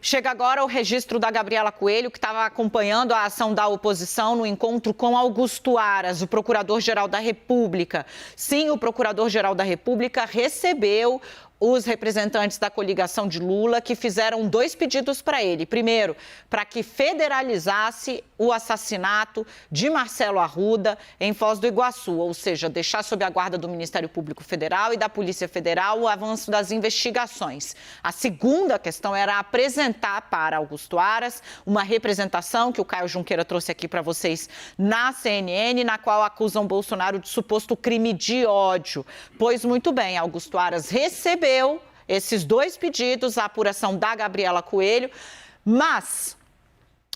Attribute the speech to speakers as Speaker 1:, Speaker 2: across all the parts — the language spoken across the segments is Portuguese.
Speaker 1: Chega agora o registro da Gabriela Coelho, que estava acompanhando a ação da oposição no encontro com Augusto Aras, o Procurador-Geral da República. Sim, o Procurador-Geral da República recebeu os representantes da coligação de Lula, que fizeram 2 pedidos para ele. Primeiro, para que federalizasse o assassinato de Marcelo Arruda em Foz do Iguaçu, ou seja, deixar sob a guarda do Ministério Público Federal e da Polícia Federal o avanço das investigações. A segunda questão era apresentar para Augusto Aras uma representação que o Caio Junqueira trouxe aqui para vocês na CNN, na qual acusam Bolsonaro de suposto crime de ódio. Pois muito bem, Augusto Aras recebeu esses 2 pedidos, a apuração da Gabriela Coelho, mas,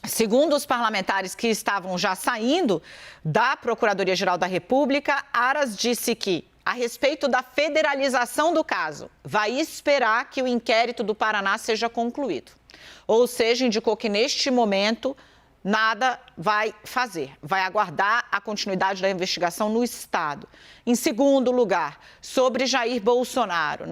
Speaker 1: segundo os parlamentares que estavam já saindo da Procuradoria-Geral da República, Aras disse que, a respeito da federalização do caso, vai esperar que o inquérito do Paraná seja concluído. Ou seja, indicou que neste momento nada vai fazer, vai aguardar a continuidade da investigação no Estado. Em segundo lugar, sobre Jair Bolsonaro,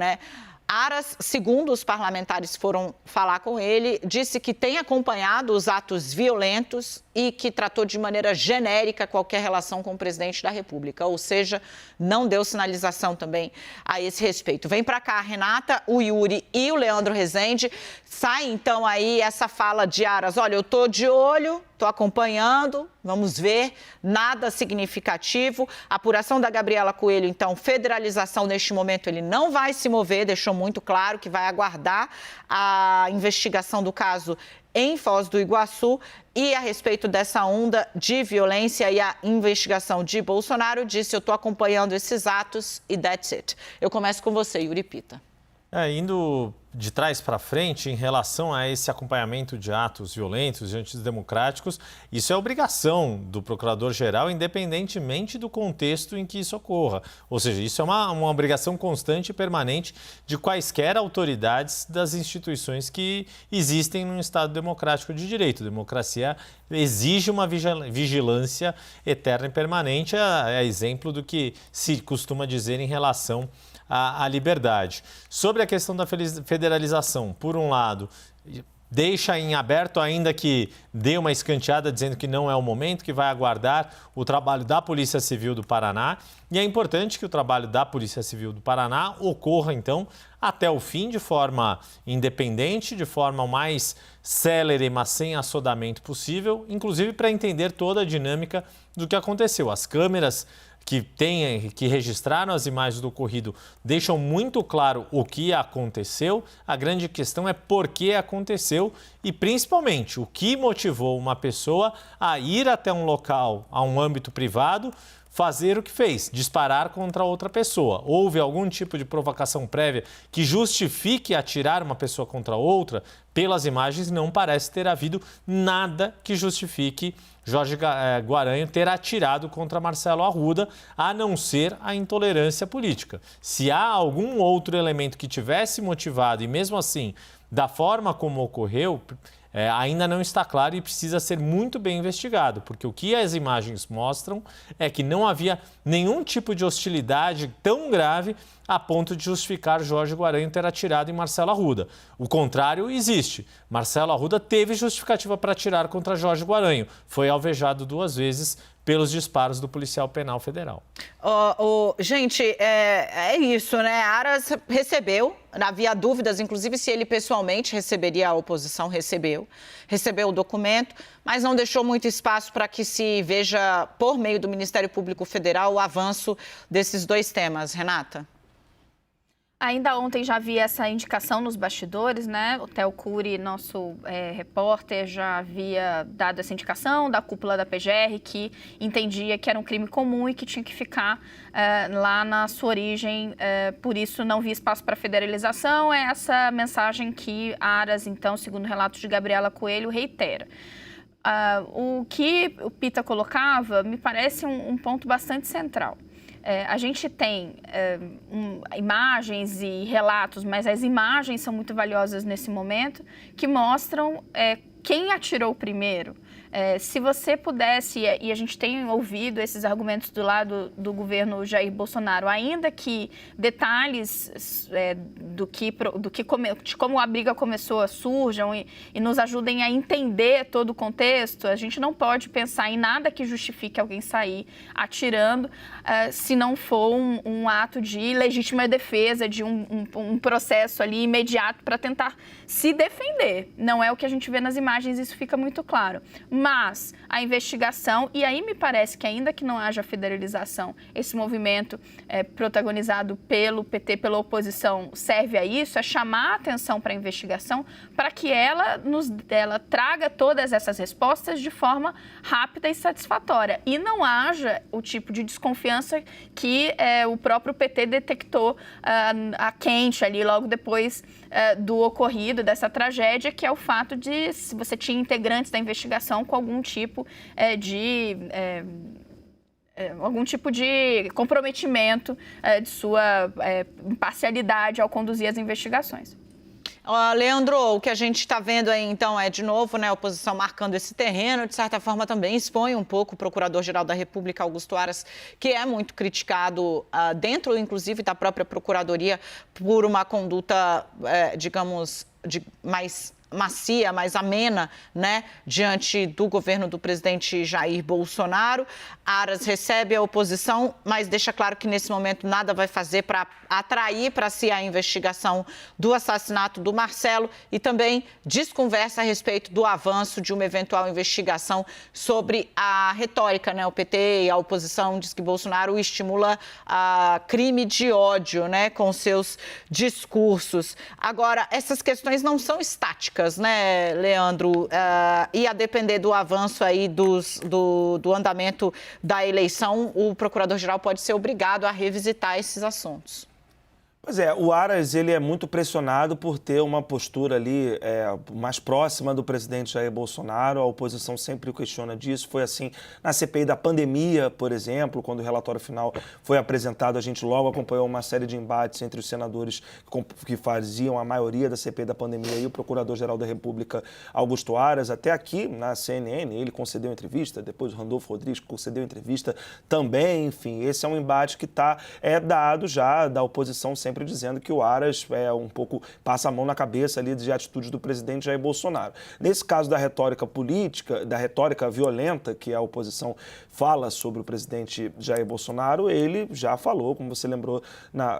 Speaker 1: Aras, segundo os parlamentares foram falar com ele, disse que tem acompanhado os atos violentos e que tratou de maneira genérica qualquer relação com o presidente da República, ou seja, não deu sinalização também a esse respeito. Vem para cá a Renata, o Yuri e o Leandro Rezende. Sai então aí essa fala de Aras, olha, eu estou de olho, estou acompanhando, vamos ver, nada significativo. A apuração da Gabriela Coelho, então, federalização neste momento ele não vai se mover, deixou muito claro que vai aguardar a investigação do caso em Foz do Iguaçu. E a respeito dessa onda de violência e a investigação de Bolsonaro, disse, eu estou acompanhando esses atos e that's it. Eu começo com você, Yuri Pita.
Speaker 2: Indo de trás para frente, em relação a esse acompanhamento de atos violentos e antidemocráticos, isso é obrigação do Procurador-Geral, independentemente do contexto em que isso ocorra. Ou seja, isso é uma obrigação constante e permanente de quaisquer autoridades das instituições que existem num Estado democrático de direito. A democracia exige uma vigilância eterna e permanente, é exemplo do que se costuma dizer em relação à liberdade. Sobre a questão da federalização, por um lado, deixa em aberto, ainda que dê uma escanteada dizendo que não é o momento, que vai aguardar o trabalho da Polícia Civil do Paraná. E é importante que o trabalho da Polícia Civil do Paraná ocorra, então, até o fim, de forma independente, de forma o mais célere, mas sem assodamento possível, inclusive para entender toda a dinâmica do que aconteceu. As câmeras que registraram as imagens do ocorrido deixam muito claro o que aconteceu. A grande questão é por que aconteceu e, principalmente, o que motivou uma pessoa a ir até um local, a um âmbito privado, fazer o que fez, disparar contra outra pessoa. Houve algum tipo de provocação prévia que justifique atirar uma pessoa contra outra? Pelas imagens, não parece ter havido nada que justifique Jorge Guaranho ter atirado contra Marcelo Arruda, a não ser a intolerância política. Se há algum outro elemento que tivesse motivado, e mesmo assim, da forma como ocorreu, ainda não está claro e precisa ser muito bem investigado, porque o que as imagens mostram é que não havia nenhum tipo de hostilidade tão grave a ponto de justificar Jorge Guaranho ter atirado em Marcelo Arruda. O contrário existe. Marcelo Arruda teve justificativa para atirar contra Jorge Guaranho. Foi alvejado 2 vezes pelos disparos do policial penal federal.
Speaker 1: Gente, é isso, Aras recebeu, havia dúvidas, inclusive, se ele pessoalmente receberia, a oposição recebeu o documento, mas não deixou muito espaço para que se veja, por meio do Ministério Público Federal, o avanço desses 2 temas. Renata?
Speaker 3: Ainda ontem já havia essa indicação nos bastidores, O Theo Cury, nosso repórter, já havia dado essa indicação da cúpula da PGR, que entendia que era um crime comum e que tinha que ficar lá na sua origem, por isso não havia espaço para federalização. É essa mensagem que Aras, então, segundo o relato de Gabriela Coelho, reitera. O que o Pita colocava me parece um ponto bastante central. A gente tem imagens e relatos, mas as imagens são muito valiosas nesse momento, que mostram quem atirou primeiro. Se você pudesse, e a gente tem ouvido esses argumentos do lado do governo Jair Bolsonaro, ainda que detalhes de como a briga começou surjam e nos ajudem a entender todo o contexto, a gente não pode pensar em nada que justifique alguém sair atirando se não for um ato de legítima defesa, de um processo ali imediato para tentar se defender. Não é o que a gente vê nas imagens, isso fica muito claro. Mas a investigação, e aí me parece que ainda que não haja federalização, esse movimento protagonizado pelo PT, pela oposição, serve a isso, é chamar a atenção para a investigação, para que ela traga todas essas respostas de forma rápida e satisfatória. E não haja o tipo de desconfiança que o próprio PT detectou a quente ali logo depois do ocorrido, dessa tragédia, que é o fato de se você tinha integrantes da investigação com algum tipo de comprometimento de sua imparcialidade ao conduzir as investigações.
Speaker 1: Leandro, o que a gente está vendo aí, então, de novo, a oposição marcando esse terreno, de certa forma também expõe um pouco o Procurador-Geral da República, Augusto Aras, que é muito criticado dentro, inclusive, da própria Procuradoria por uma conduta, digamos, mais macia, mais amena, diante do governo do presidente Jair Bolsonaro. Aras recebe a oposição, mas deixa claro que nesse momento nada vai fazer para atrair para si a investigação do assassinato do Marcelo e também desconversa a respeito do avanço de uma eventual investigação sobre a retórica, O PT e a oposição diz que Bolsonaro estimula a crime de ódio, com seus discursos. Agora, essas questões não são estáticas, Leandro? E a depender do avanço aí do andamento da eleição, o Procurador-Geral pode ser obrigado a revisitar esses assuntos.
Speaker 4: Pois é, o Aras ele é muito pressionado por ter uma postura ali mais próxima do presidente Jair Bolsonaro. A oposição sempre questiona disso. Foi assim na CPI da pandemia, por exemplo, quando o relatório final foi apresentado, a gente logo acompanhou uma série de embates entre os senadores que faziam a maioria da CPI da pandemia e o Procurador-Geral da República, Augusto Aras. Até aqui na CNN ele concedeu entrevista, depois o Randolfo Rodrigues concedeu entrevista também. Enfim, esse é um embate que está dado já da oposição sempre dizendo que o Aras um pouco passa a mão na cabeça ali de atitudes do presidente Jair Bolsonaro. Nesse caso da retórica política, da retórica violenta que a oposição fala sobre o presidente Jair Bolsonaro, ele já falou, como você lembrou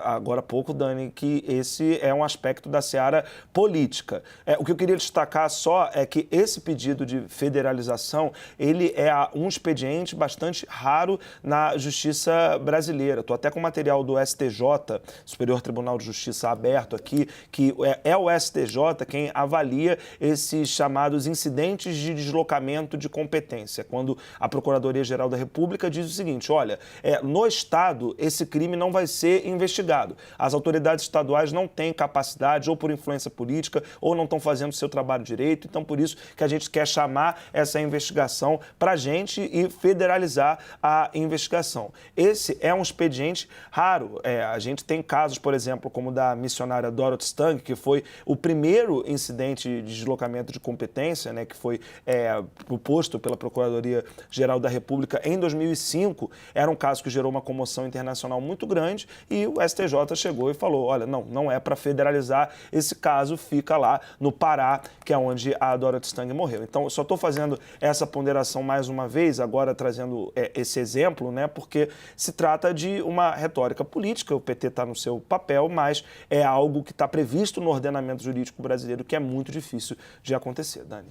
Speaker 4: agora há pouco, Dani, que esse é um aspecto da seara política. O que eu queria destacar só é que esse pedido de federalização, ele é um expediente bastante raro na justiça brasileira. Estou até com material do STJ, Superior Tribunal de Justiça, aberto aqui, que é o STJ quem avalia esses chamados incidentes de deslocamento de competência, quando a Procuradoria-Geral da República diz o seguinte: olha, no Estado esse crime não vai ser investigado. As autoridades estaduais não têm capacidade, ou por influência política, ou não estão fazendo o seu trabalho direito, então por isso que a gente quer chamar essa investigação para a gente e federalizar a investigação. Esse é um expediente raro. A gente tem casos, por exemplo, como o da missionária Dorothy Stang, que foi o primeiro incidente de deslocamento de competência, que foi proposto pela Procuradoria-Geral da República em 2005. Era um caso que gerou uma comoção internacional muito grande e o STJ chegou e falou: olha, não é para federalizar, esse caso fica lá no Pará, que é onde a Dorothy Stang morreu. Então, eu só estou fazendo essa ponderação mais uma vez, agora trazendo esse exemplo, porque se trata de uma retórica política, o PT está no seu papel, mas é algo que está previsto no ordenamento jurídico brasileiro que é muito difícil de acontecer, Dani.